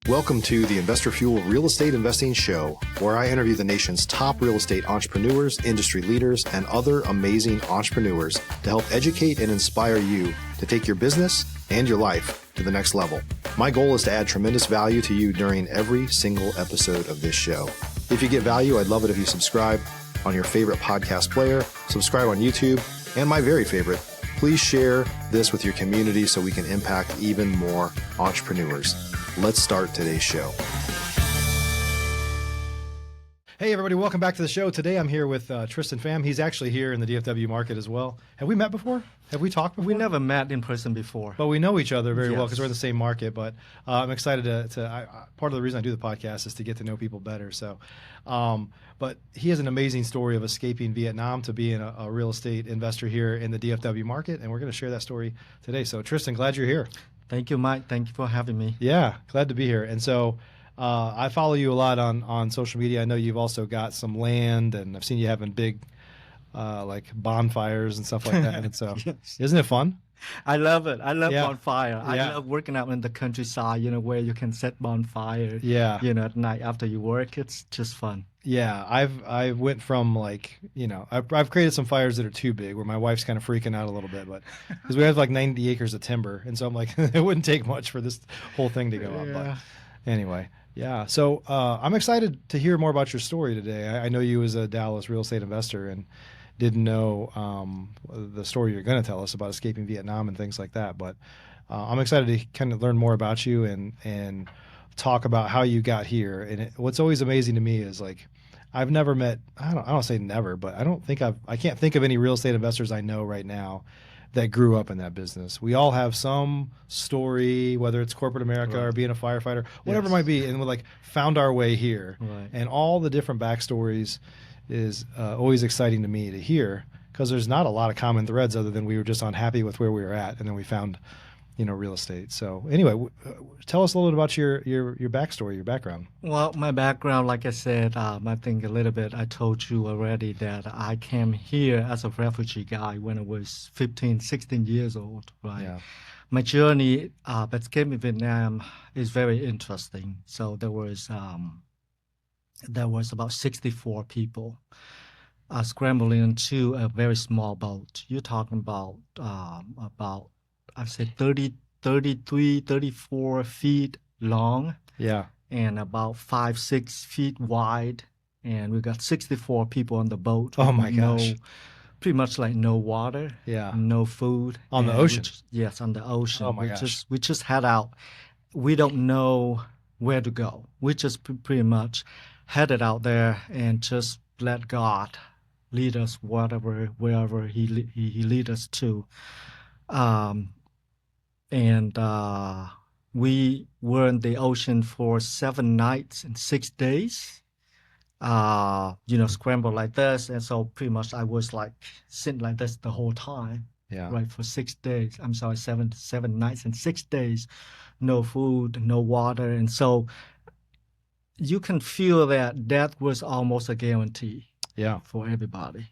Welcome to the Investor Fuel Real Estate Investing Show, where I interview the nation's top real estate entrepreneurs, industry leaders, and other amazing entrepreneurs to help educate and inspire you to take your business and your life to the next level. My goal is to add tremendous value to you during every single episode of this show. If you get value, I'd love it if you subscribe on your favorite podcast player, subscribe on YouTube, and my very favorite, please share this with your community so we can impact even more entrepreneurs. Let's start today's show. Hey, everybody. Welcome back to the show. Today, I'm here with Tristan Pham. He's actually here in the DFW market as well. Have we met before? Have we talked before? We never met in person before. But we know each other very well because we're in the same market. But I'm excited part of the reason I do the podcast is to get to know people better. So, but he has an amazing story of escaping Vietnam to being a real estate investor here in the DFW market. And we're going to share that story today. So, Tristan, glad you're here. Thank you, Mike. Thank you for having me. Yeah, glad to be here. And so I follow you a lot on social media. I know you've also got some land, and I've seen you having big like bonfires and stuff like that. And so, Yes. Isn't it fun? I love it. I love bonfire. Yeah. I love working out in the countryside, where you can set bonfire, Yeah. At night after you work. It's just fun. Yeah, I went from I've created some fires that are too big where my wife's kind of freaking out a little bit, but because we have like 90 acres of timber, and so I'm like, it wouldn't take much for this whole thing to go up. But anyway, yeah. So I'm excited to hear more about your story today. I know you as a Dallas real estate investor and didn't know the story you're going to tell us about escaping Vietnam and things like that. But I'm excited to kind of learn more about you and talk about how you got here. And what's always amazing to me is like, I've never met, I don't say never, but I can't think of any real estate investors I know right now that grew up in that business. We all have some story, whether it's corporate America or being a firefighter, whatever it might be, and we found our way here. Right. And all the different backstories is always exciting to me to hear, because there's not a lot of common threads other than we were just unhappy with where we were at, and then we found real estate. So anyway, tell us a little bit about your backstory, your background. Well, my background, like I said, I think a little bit, I told you already that I came here as a refugee guy when I was 15, 16 years old, right? Yeah. My journey escaping Vietnam is very interesting. So there was about 64 people scrambling into a very small boat. You're talking about I said 33, 34 feet long. Yeah. And about 5-6 feet wide. And we got 64 people on the boat. Oh my gosh. Pretty much like no water. Yeah. No food. On the ocean. Yes, on the ocean. Oh my gosh. We just head out. We don't know where to go. We just pretty much headed out there and just let God lead us wherever He lead us to. And we were in the ocean for 7 nights and 6 days, scrambled like this. And so pretty much I was like sitting like this the whole time, right, for 6 days. I'm sorry, 7 nights and 6 days, no food, no water. And so you can feel that death was almost a guarantee for everybody.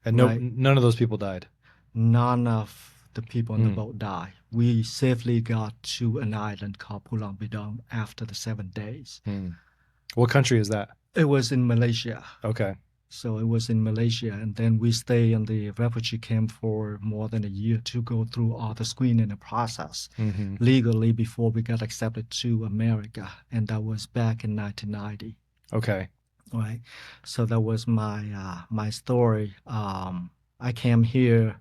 And none of those people died? None of the people on the boat died. We safely got to an island called Pulau Bidong after the 7 days. What country is that? It was in Malaysia. Okay. So it was in Malaysia, and then we stayed in the refugee camp for more than a year to go through all the screening and process legally before we got accepted to America, and that was back in 1990. Okay. Right. So that was my story. I came here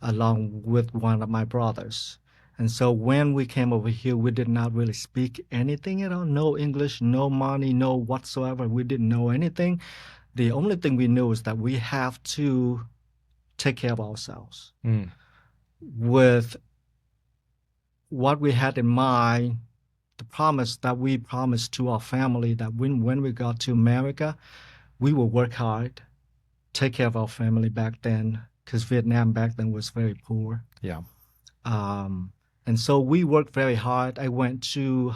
along with one of my brothers. And so when we came over here, we did not really speak anything at all. No English, no money, no whatsoever. We didn't know anything. The only thing we knew is that we have to take care of ourselves. With what we had in mind, the promise that we promised to our family that when we got to America, we will work hard, take care of our family back then, because Vietnam back then was very poor. Yeah. And so we worked very hard. I went to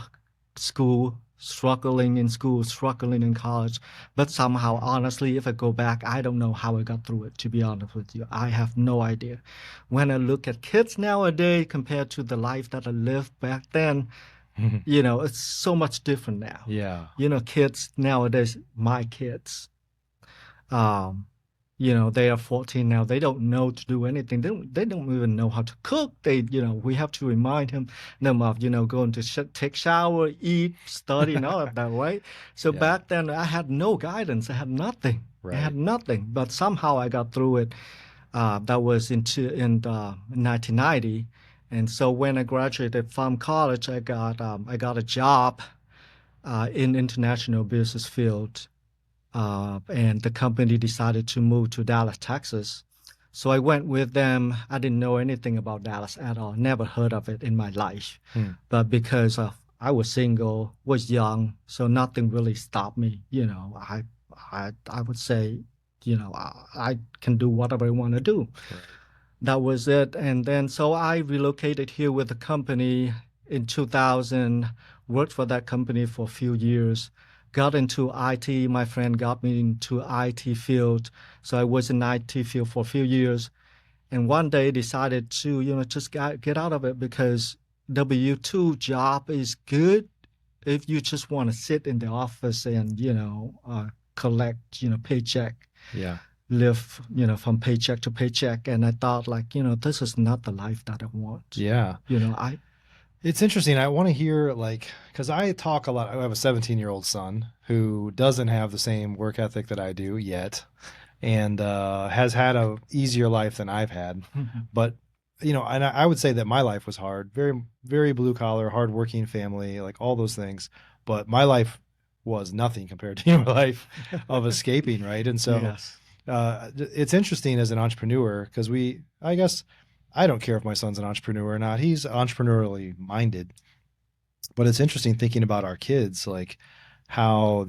school, struggling in school, struggling in college. But somehow, honestly, if I go back, I don't know how I got through it, to be honest with you. I have no idea. When I look at kids nowadays compared to the life that I lived back then, It's so much different now. Yeah. Kids nowadays, my kids, um, they are 14 now. They don't know to do anything. They don't even know how to cook. We have to remind them of, going to take shower, eat, study, and all of that, right? So Yeah. back then, I had no guidance. I had nothing. I had Right. nothing. But somehow I got through it. That was in 1990. And so when I graduated from college, I got a job in international business field, and the company decided to move to Dallas, Texas. So I went with them. I didn't know anything about Dallas at all. Never heard of it in my life. Hmm. But because I was single, was young, so nothing really stopped me. I would say, I can do whatever I want to do. Right. That was it. And then so I relocated here with the company in 2000, worked for that company for a few years, got into IT. My friend got me into IT field. So I was in IT field for a few years. And one day decided to, just get out of it because W-2 job is good if you just want to sit in the office and, collect, paycheck, Yeah. live, from paycheck to paycheck. And I thought like, this is not the life that I want. Yeah. I It's interesting. I want to hear like, because I talk a lot. I have a 17-year-old son who doesn't have the same work ethic that I do yet, and has had a easier life than I've had. But and I would say that my life was hard, very, very blue collar, hardworking family, like all those things. But my life was nothing compared to your life of escaping, right? And so yes. it's interesting as an entrepreneur because I guess I don't care if my son's an entrepreneur or not. He's entrepreneurially minded, but it's interesting thinking about our kids, like how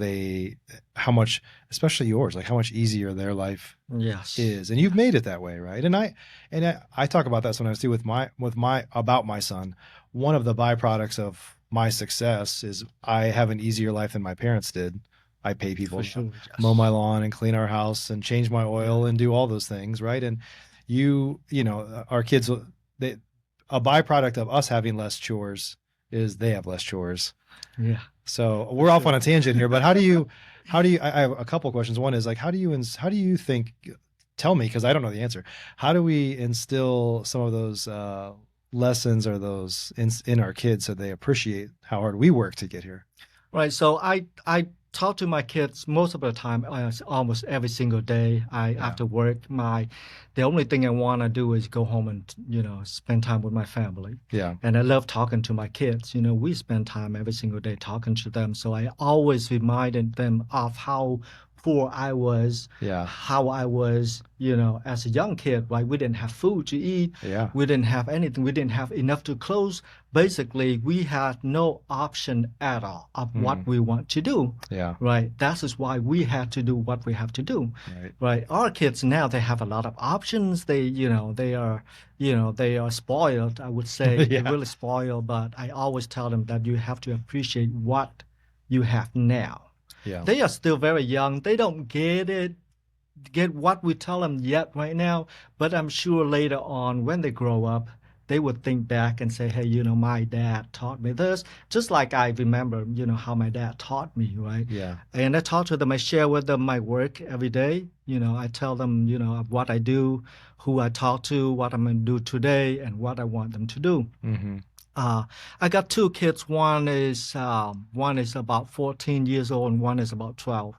how much, especially yours, like how much easier their life Yes. is, and you've made it that way, right? And I talk about that sometimes too about my son. One of the byproducts of my success is I have an easier life than my parents did. I pay people For to sure. mow my Yes. lawn and clean our house and change my oil and do all those things, right? And our kids, they, a byproduct of us having less chores is they have less chores. Yeah. So For we're off on sure. a tangent here, but I have a couple questions. One is like, how do you think, tell me, because I don't know the answer. How do we instill some of those lessons or those in our kids so they appreciate how hard we work to get here? Right. So I talk to my kids most of the time, almost every single day. Yeah. After work, the only thing I want to do is go home and spend time with my family. Yeah. And I love talking to my kids. We spend time every single day talking to them. So I always reminded them of how poor I was, Yeah. how I was, as a young kid, right? We didn't have food to eat. Yeah. We didn't have anything. We didn't have enough to clothes. Basically, we had no option at all of what we want to do. Yeah. Right. That is why we had to do what we have to do. Right. Right. Our kids now, they have a lot of options. They are spoiled. I would say they're Yeah. really spoiled. But I always tell them that you have to appreciate what you have now. Yeah. They are still very young. They don't get what we tell them yet right now, but I'm sure later on when they grow up, they would think back and say, hey, my dad taught me this, just like I remember, how my dad taught me, right? Yeah. And I talk to them, I share with them my work every day. I tell them, what I do, who I talk to, what I'm going to do today, and what I want them to do. Mm-hmm. I got two kids. One is about 14 years old, and one is about 12.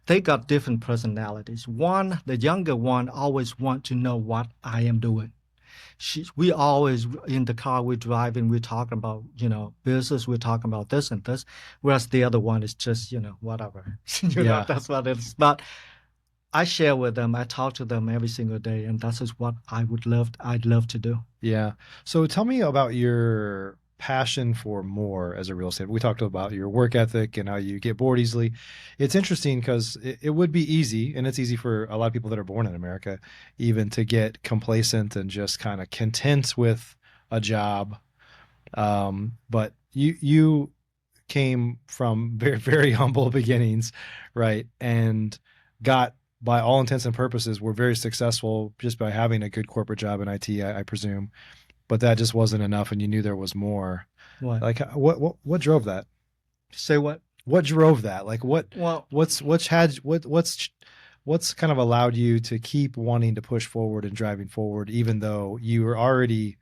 They got different personalities. The younger one, always want to know what I am doing. We always in the car we're driving, we're talking about business, we're talking about this and this, whereas the other one is just whatever. Yeah. That's what it is. But I share with them, I talk to them every single day, and that is what I'd love to do. Yeah. So tell me about your passion for more as a real estate. We talked about your work ethic and how you get bored easily. It's interesting because it would be easy, and it's easy for a lot of people that are born in America, even to get complacent and just kind of content with a job. But you came from very, very humble beginnings, right? And got, by all intents and purposes, were very successful just by having a good corporate job in IT, I presume. But that just wasn't enough, and you knew there was more. What? Like what drove that? Say what? What drove that? Like Well, what's kind of allowed you to keep wanting to push forward and driving forward, even though you were already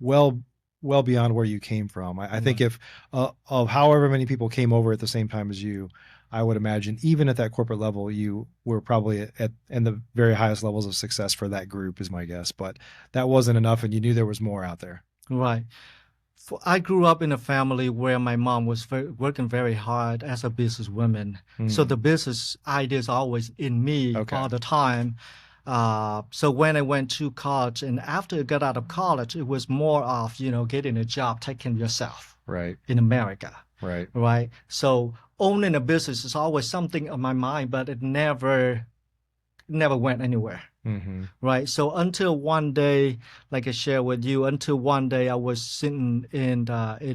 well well beyond where you came from. I think right. if of however many people came over at the same time as you, I would imagine even at that corporate level, you were probably at in the very highest levels of success for that group, is my guess. But that wasn't enough, and you knew there was more out there. Right. I grew up in a family where my mom was working very hard as a businesswoman. So the Hmm. business ideas always in me Okay. all the time. So when I went to college and after I got out of college, it was more of, getting a job, taking yourself Right. in America, Right. right? So owning a business is always something on my mind, but it never went anywhere. Hmm. Right. So until one day, like I shared with you, until one day I was sitting in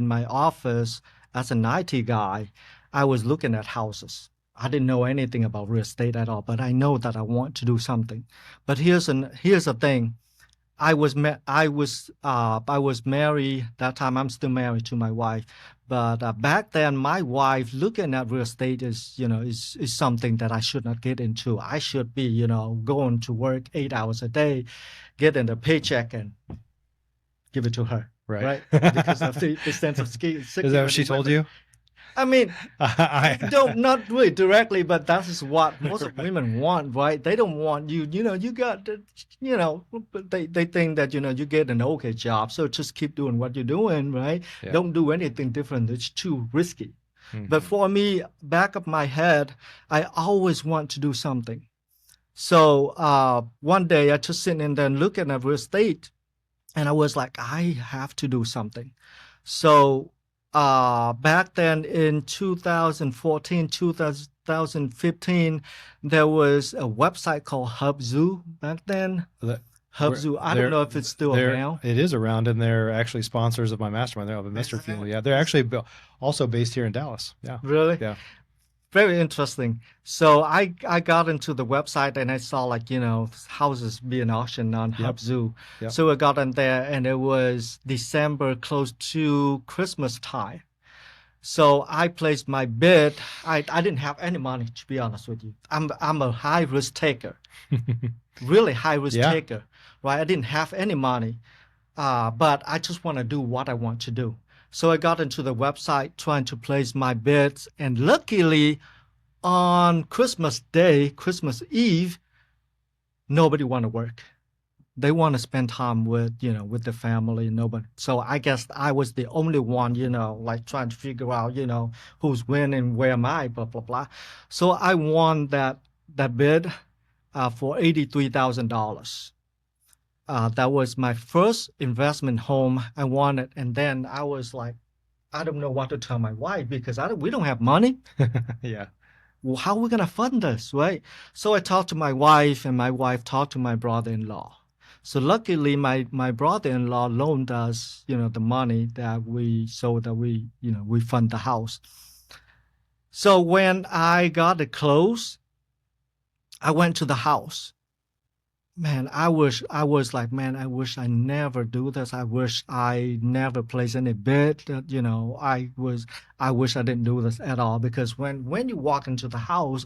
my office as an IT guy, I was looking at houses. I didn't know anything about real estate at all, but I know that I want to do something. But here's the thing. I was married that time. I'm still married to my wife, but back then my wife looking at real estate is something that I should not get into. I should be going to work 8 hours a day, getting a paycheck and give it to her, Right. right? Because of the sense of Is that what security she told women. you? I mean, I, don't not really directly, but that is what most of women want, right? They don't want you, you got but they think that you get an okay job, so just keep doing what you're doing, right? yeah. Don't do anything different. It's too risky. But Hmm. for me, back of my head, I always want to do something. So one day I just sitting in there and looking at real estate, and I was like, I have to do something. So back then in 2014, 2015, there was a website called Hubzoo back then. That, Hubzoo, I don't know if it's still around. it is around, and they're actually sponsors of my mastermind. They're Investor Fuel. Yeah, they're actually also based here in Dallas. Yeah, Really? yeah, Very interesting. So I got into the website and I saw like, houses being auctioned on yep, Hubzoo. yep. So I got in there and it was December close to Christmas time. So I placed my bid. I didn't have any money, to be honest with you. I'm a high risk taker, really high risk Yeah, taker, right? I didn't have any money, but I just want to do what I want to do. So I got into the website trying to place my bids, and luckily on Christmas Day, Christmas Eve, nobody want to work. They want to spend time with the family. Nobody. So I guess I was the only one, like trying to figure out, who's winning, where am I, blah blah blah. So I won that bid for $83,000. That was my first investment home. I won it, and then I was like, I don't know what to tell my wife because we don't have money. yeah. Well, how are we gonna fund this, right? So I talked to my wife, and my wife talked to my brother-in-law. So luckily, my brother-in-law loaned us, the money so that we fund the house. So when I got it closed, I went to the house. Man, I was like, man, I wish I never do this. I wish I never place any bid. I wish I didn't do this at all because when you walk into the house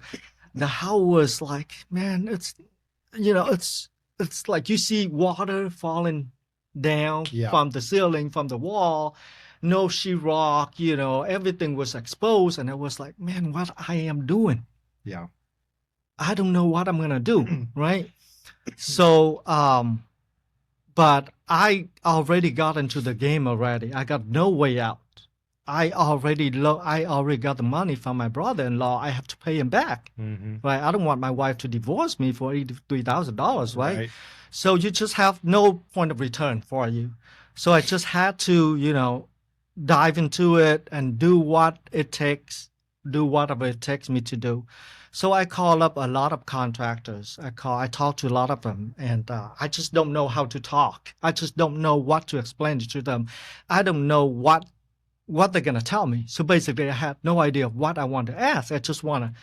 was like, man, it's like you see water falling down Yeah, from the ceiling, from the wall, no sheetrock, everything was exposed, and it was like, man, what I am doing? yeah. I don't know what I'm gonna do, right? So, but I already got into the game already. I got no way out. I already got the money from my brother-in-law. I have to pay him back, Hmm. right? I don't want my wife to divorce me for $83,000, right? Right. So you just have no point of return for you. So I just had to, dive into it and do what it takes, do whatever it takes me to do. So I call up a lot of contractors. I talk to a lot of them, and I just don't know how to talk. I just don't know what to explain to them. I don't know what they're gonna tell me. So basically, I had no idea of what I want to ask. I just wanna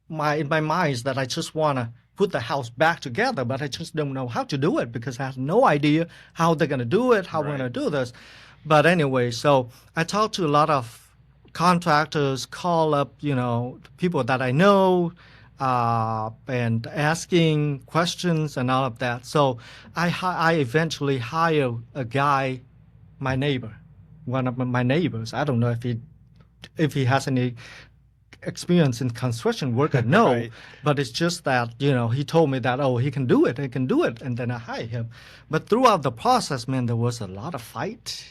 in my mind is that I just wanna put the house back together, but I just don't know how to do it because I have no idea how they're gonna do it, how we're Right. gonna do this. But anyway, so I talked to a lot of contractors, call up, people that I know, and asking questions and all of that. So I eventually hire a guy, my neighbor, one of my neighbors. I don't know if he has any experience in construction work, I know, Right. but it's just that, he told me that, oh, he can do it, and then I hired him. But throughout the process, man, there was a lot of fight.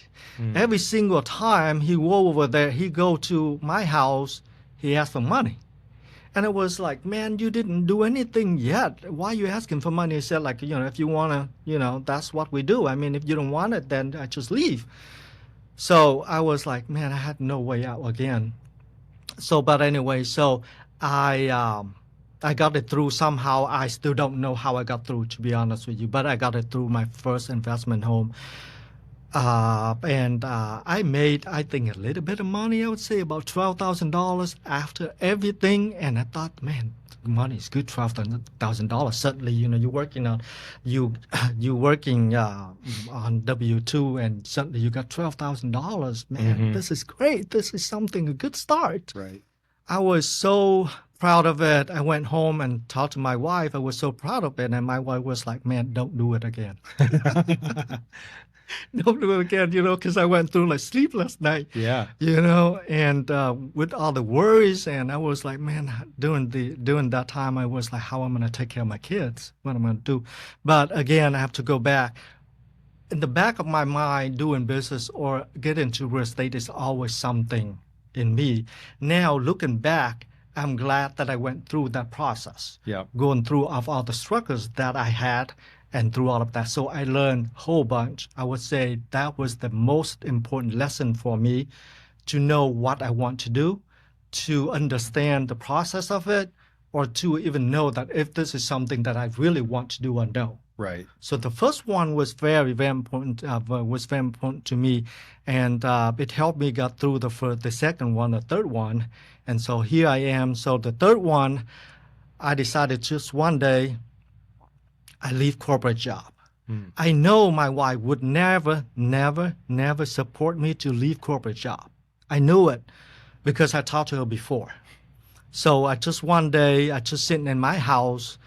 Every single time he go over there, he go to my house, he asked for money. And it was like, man, you didn't do anything yet. Why are you asking for money? He said, like, if you want to, that's what we do. I mean, if you don't want it, then I just leave. So I was like, man, I had no way out again. So, but anyway, so I got it through somehow. I still don't know how I got through, to be honest with you, but I got it through my first investment home. And I made, I think, a little bit of money. I would say about $12,000 after everything. And I thought, man, money is good, $12,000. Suddenly, you're working on, you working on W-2, and suddenly you got $12,000. Man, this is great. This is something a good start. Right. I was so proud of it. I went home and talked to my wife. I was so proud of it, and my wife was like, "Man, don't do it again." Don't do it again, because I went through like sleepless night, Yeah. and with all the worries, and I was like, man, during that time, I was like, how am I going to take care of my kids? What am I going to do? But again, I have to go back. In the back of my mind, doing business or get into real estate is always something in me. Now, looking back, I'm glad that I went through that process. Yeah. Going through of all the struggles that I had, and through all of that. So I learned a whole bunch. I would say that was the most important lesson for me, to know what I want to do, to understand the process of it, or to even know that if this is something that I really want to do or no. Right. So the first one was very, very important. Was very important to me, and it helped me get through the second one, the third one, and so here I am. So the third one, I decided just one day, I leave corporate job. I know my wife would never, never, never support me to leave corporate job. I knew it because I talked to her before. So one day, I just sitting in my house,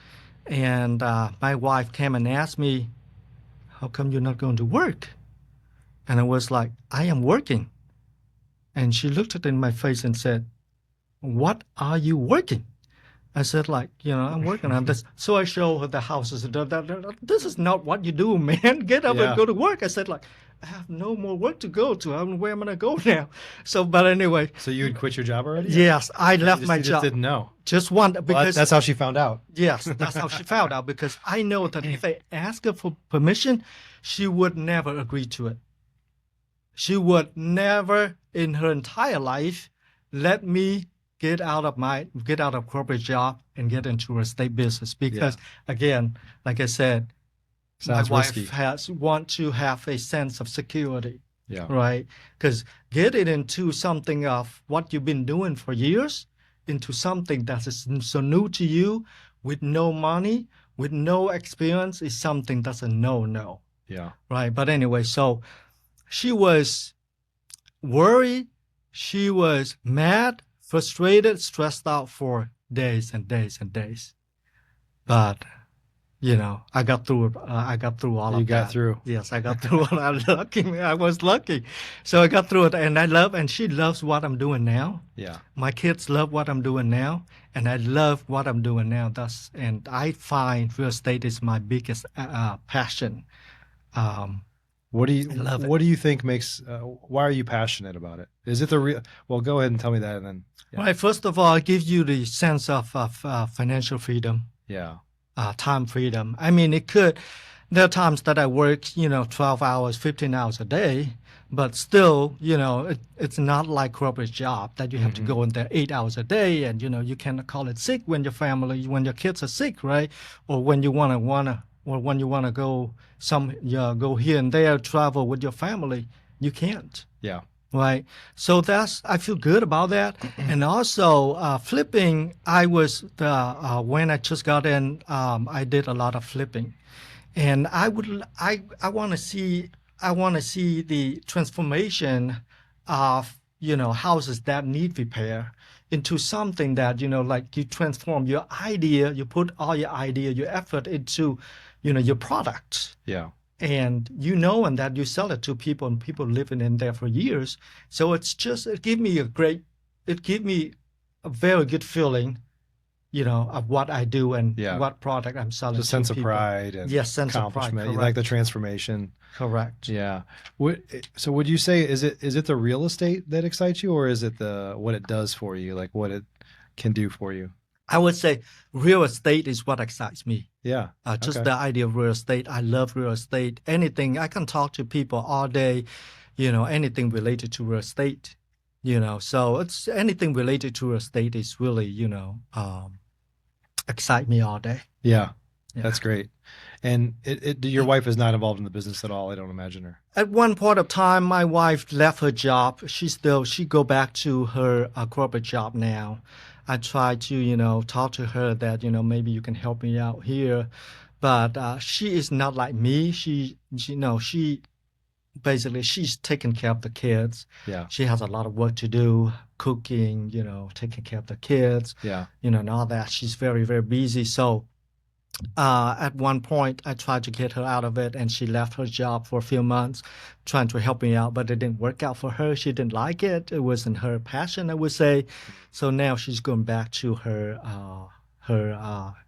and my wife came and asked me, how come you're not going to work? And I was like, I am working. And she looked at in my face and said, what are you working? I said, like, I'm working on this. So I show her the houses. This is not what you do, man. Get up and go to work. I said, like, I have no more work to go to. Where am I going to go now? So, but anyway. So you had quit your job already? Yes, I left my You job. just didn't know. Just one, Well, because that's how she found out. yes, that's how she found out, because I know that if I ask her for permission, she would never agree to it. She would never in her entire life let me get out of corporate job and get into real estate business, because again, like I said, Sounds my risky. wife want to have a sense of security. Yeah. Right? Because getting into something of what you've been doing for years into something that is so new to you, with no money, with no experience, is something that's a no. Yeah. Right? But anyway, so she was worried, she was mad, frustrated, stressed out for days and days and days. But I got through it. I got through all of that. You got through. Yes, I got through all. I was lucky. So I got through it, and she loves what I'm doing now. Yeah. My kids love what I'm doing now, and I love what I'm doing now. And I find real estate is my biggest passion. What do love it. What do you think makes? Why are you passionate about it? Is it the real? Well, go ahead and tell me that, and then. Yeah. Right. First of all, it gives you the sense of financial freedom. Yeah. Time freedom. I mean, there are times that I work, 12 hours, 15 hours a day, but still, it's not like corporate job that you have to go in there 8 hours a day, and, you cannot call it sick when your kids are sick, right? Or when you want to go go here and there, travel with your family, you can't. Yeah. Right. So I feel good about that. And also flipping, when I just got in, I did a lot of flipping. And I want to see, I want to see the transformation of, houses that need repair into something that, like you transform your idea, you put all your idea, your effort into, your product. Yeah. And and that you sell it to people and people living in there for years. So it give me a very good feeling, of what I do and Yeah. what product I'm selling Just to sense of people. pride and Yes, sense of pride. accomplishment. You like the Correct. transformation. Correct. Yeah. So would you say is it the real estate that excites you, or is it the what it does for you, like what it can do for you? I would say real estate is what excites me. Yeah. Just Okay. the idea of real estate. I love real estate. Anything, I can talk to people all day, anything related to real estate, So it's anything related to real estate is really, excite me all day. Yeah. Yeah. That's great. And your wife is not involved in the business at all, I don't imagine her. At one point of time, my wife left her job. She go back to her corporate job now. I try to, talk to her that, maybe you can help me out here. But she is not like me. She basically she's taking care of the kids. Yeah. She has a lot of work to do, cooking, taking care of the kids, Yeah. and all that. She's very, very busy. So at one point, I tried to get her out of it, and she left her job for a few months, trying to help me out, but it didn't work out for her. She didn't like it. It wasn't her passion, I would say. So now she's going back to her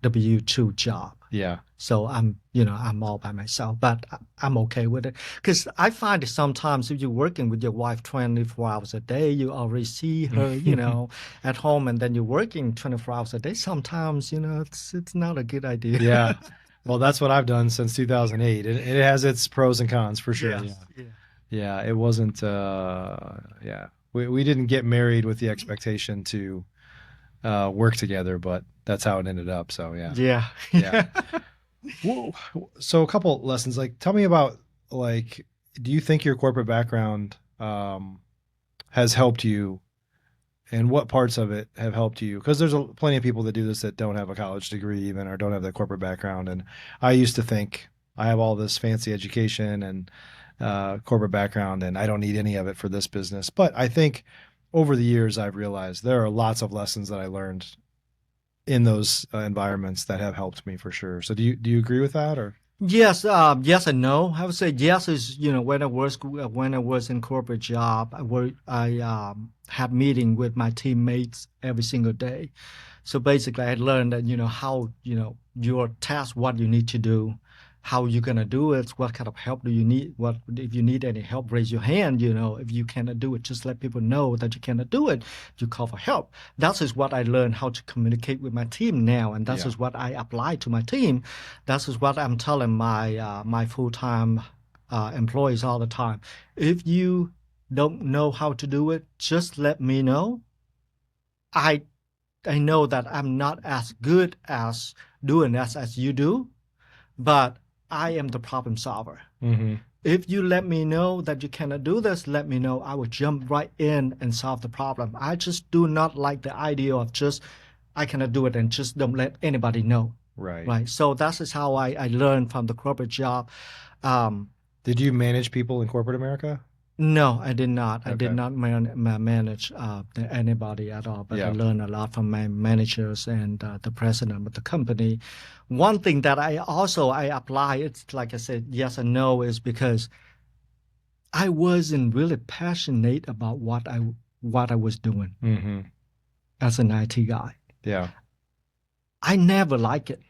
W-2 job. Yeah. So I'm all by myself, but I'm okay with it. Because I find that sometimes if you're working with your wife 24 hours a day, you already see her, at home, and then you're working 24 hours a day. Sometimes, it's not a good idea. Yeah. Well, that's what I've done since 2008. It has its pros and cons for sure. Yes. Yeah. Yeah. Yeah. It wasn't, yeah. We didn't get married with the expectation to work together, but that's how it ended up. So yeah. Yeah. Yeah. Whoa. So a couple lessons, like tell me about like, do you think your corporate background has helped you, and what parts of it have helped you? Because there's plenty of people that do this that don't have a college degree even, or don't have that corporate background. And I used to think I have all this fancy education and corporate background, and I don't need any of it for this business. But I think over the years, I've realized there are lots of lessons that I learned in those environments that have helped me for sure. So do you agree with that, or? Yes, yes and no. I would say yes is, when I was in corporate job, I had meeting with my teammates every single day. So basically, I learned that, how, your task, what you need to do, how you're gonna do it, what kind of help do you need, what if you need any help, raise your hand, if you cannot do it, just let people know that you cannot do it, you call for help. That is what I learned how to communicate with my team now, and that is what I apply to my team. That is what I'm telling my full-time employees all the time. If you don't know how to do it, just let me know. I know that I'm not as good as doing that as you do, but I am the problem solver. Mm-hmm. If you let me know that you cannot do this, let me know. I will jump right in and solve the problem. I just do not like the idea of just, I cannot do it and just don't let anybody know. Right. Right. So that is how I learned from the corporate job. Did you manage people in corporate America? No, I did not. I Okay. did not manage anybody at all, but I Yeah. learned a lot from my managers and the president of the company. One thing that I apply, it's like I said, yes and no, is because I wasn't really passionate about what I was doing Mm-hmm. as an IT guy. Yeah. I never liked it.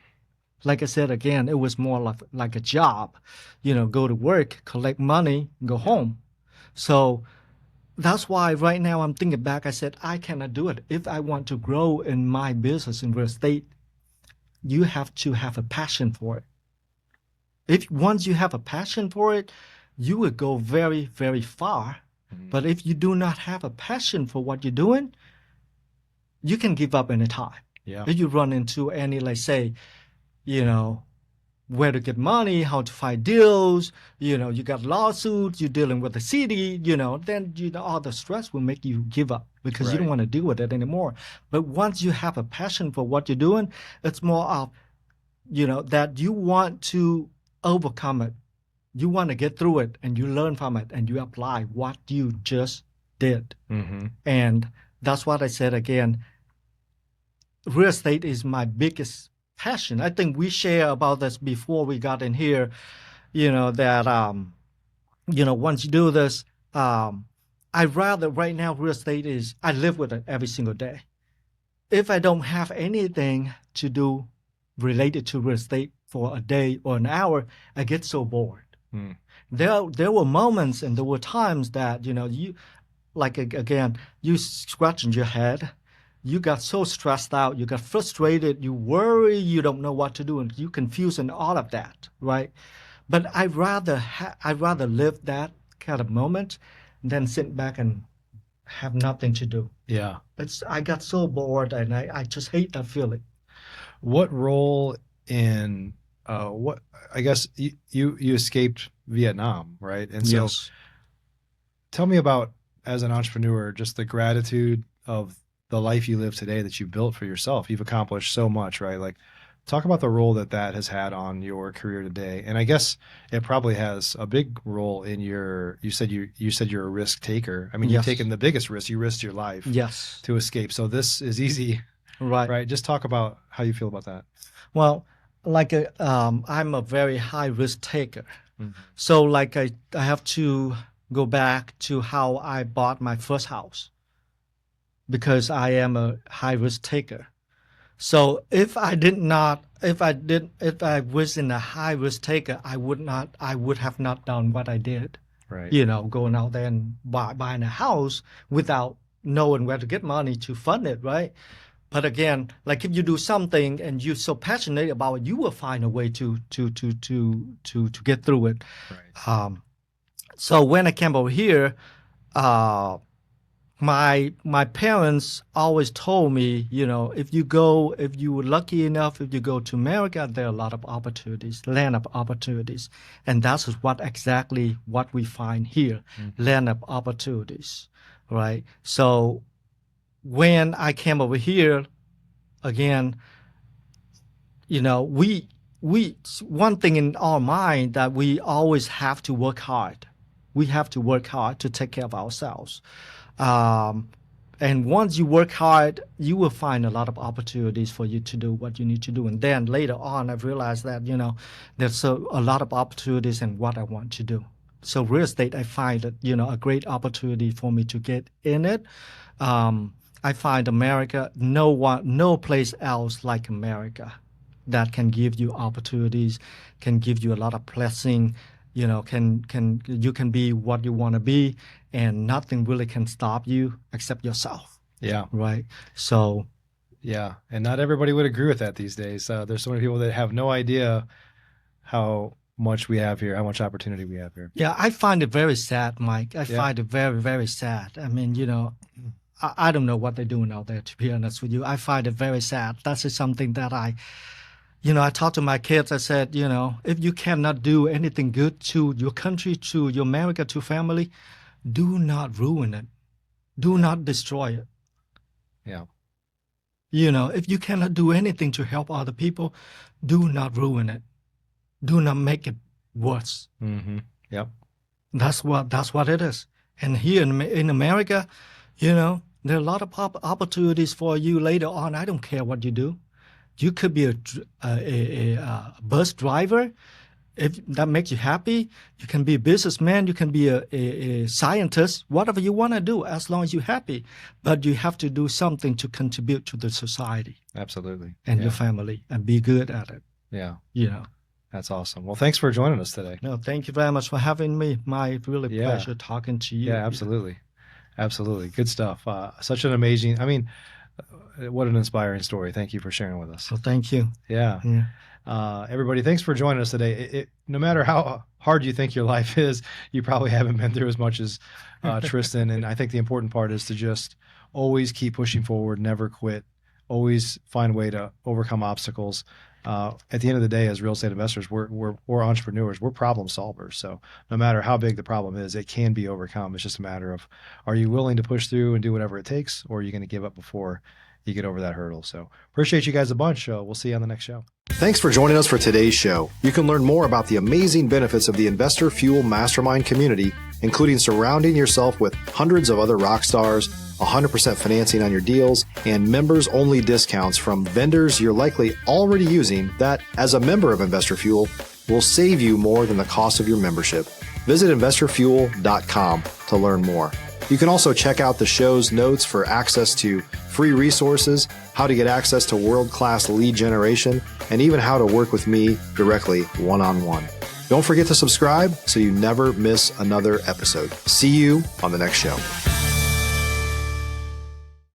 Like I said again, it was more like a job, go to work, collect money, go home. So that's why right now I'm thinking back, I said, I cannot do it. If I want to grow in my business in real estate, you have to have a passion for it. If once you have a passion for it, you will go very, very far. Mhm. But if you do not have a passion for what you're doing, you can give up any time. Yeah. If you run into any, let's say, where to get money, how to find deals, you got lawsuits, you're dealing with the city, then all the stress will make you give up because you don't Right. want to deal with it anymore. But once you have a passion for what you're doing, it's more of, that you want to overcome it. You want to get through it and you learn from it and you apply what you just did. Mm-hmm. And that's what I said again. Real estate is my biggest passion. I think we share about this before we got in here, that once you do this, I rather right now real estate is I live with it every single day. If I don't have anything to do related to real estate for a day or an hour, I get so bored. Mm. There were moments and there were times that you like again you scratching your head, you got so stressed out, you got frustrated, you worry, you don't know what to do, and you confused and all of that, right? But I'd rather live that kind of moment than sit back and have nothing to do. Yeah. I got so bored and I just hate that feeling. What role in what I guess you escaped Vietnam, right? And so Yes. tell me about, as an entrepreneur, just the gratitude of the life you live today that you built for yourself. You've accomplished so much, right? Like, talk about the role that has had on your career today. And I guess it probably has a big role in you said you're a risk taker. I mean, you've Yes. taken the biggest risk. You risked your life Yes. to escape. So this is easy, Right. right? Just talk about how you feel about that. Well, I'm a very high risk taker. Mm-hmm. So like I have to go back to how I bought my first house because I am a high risk taker. So if I wasn't a high risk taker, I would have not done what I did. Right. Going out there and buying a house without knowing where to get money to fund it, right? But again, like if you do something and you're so passionate about it, you will find a way to get through it. Right. So when I came over here, my parents always told me, if you were lucky enough, if you go to America, there are a lot of opportunities, land of opportunities, and that's exactly what we find here, land of opportunities, right? So when I came over here, again, we one thing in our mind that we always have to work hard. We have to work hard to take care of ourselves. And once you work hard, you will find a lot of opportunities for you to do what you need to do. And then later on, I've realized that, there's a lot of opportunities in what I want to do. So real estate, I find that, a great opportunity for me to get in it. I find America, no place else like America that can give you opportunities, can give you a lot of blessing, you can be what you want to be, and nothing really can stop you except yourself. Yeah. Right. So. Yeah, and not everybody would agree with that these days. There's so many people that have no idea how much we have here, how much opportunity we have here. Yeah, I find it very sad, Mike. I find it very, very sad. I mean, I don't know what they're doing out there, to be honest with you. I find it very sad. That's something that I talk to my kids. I said, if you cannot do anything good to your country, to your America, to family, do not ruin it. Do not destroy it. Yeah. If you cannot do anything to help other people, do not ruin it. Do not make it worse. Mm-hmm. Yep. That's what it is. And here in America, there are a lot of opportunities for you later on. I don't care what you do. You could be a bus driver, if that makes you happy. You can be a businessman. You can be a scientist. Whatever you want to do, as long as you're happy. But you have to do something to contribute to the society. Absolutely. And your family, and be good at it. Yeah. That's awesome. Well, thanks for joining us today. No, thank you very much for having me. My really pleasure talking to you. Yeah, absolutely. Absolutely. Good stuff. Such an amazing, what an inspiring story. Thank you for sharing with us. So thank you. Yeah. Everybody, thanks for joining us today. No matter how hard you think your life is, you probably haven't been through as much as Tristan. And I think the important part is to just always keep pushing forward, never quit, always find a way to overcome obstacles. At the end of the day, as real estate investors, we're entrepreneurs, we're problem solvers. So no matter how big the problem is, it can be overcome. It's just a matter of, are you willing to push through and do whatever it takes, or are you going to give up before you get over that hurdle. So appreciate you guys a bunch. We'll see you on the next show. Thanks for joining us for today's show. You can learn more about the amazing benefits of the Investor Fuel Mastermind community, including surrounding yourself with hundreds of other rock stars, 100% financing on your deals, and members-only discounts from vendors you're likely already using that, as a member of Investor Fuel, will save you more than the cost of your membership. Visit investorfuel.com to learn more. You can also check out the show's notes for access to free resources, how to get access to world-class lead generation, and even how to work with me directly one-on-one. Don't forget to subscribe so you never miss another episode. See you on the next show.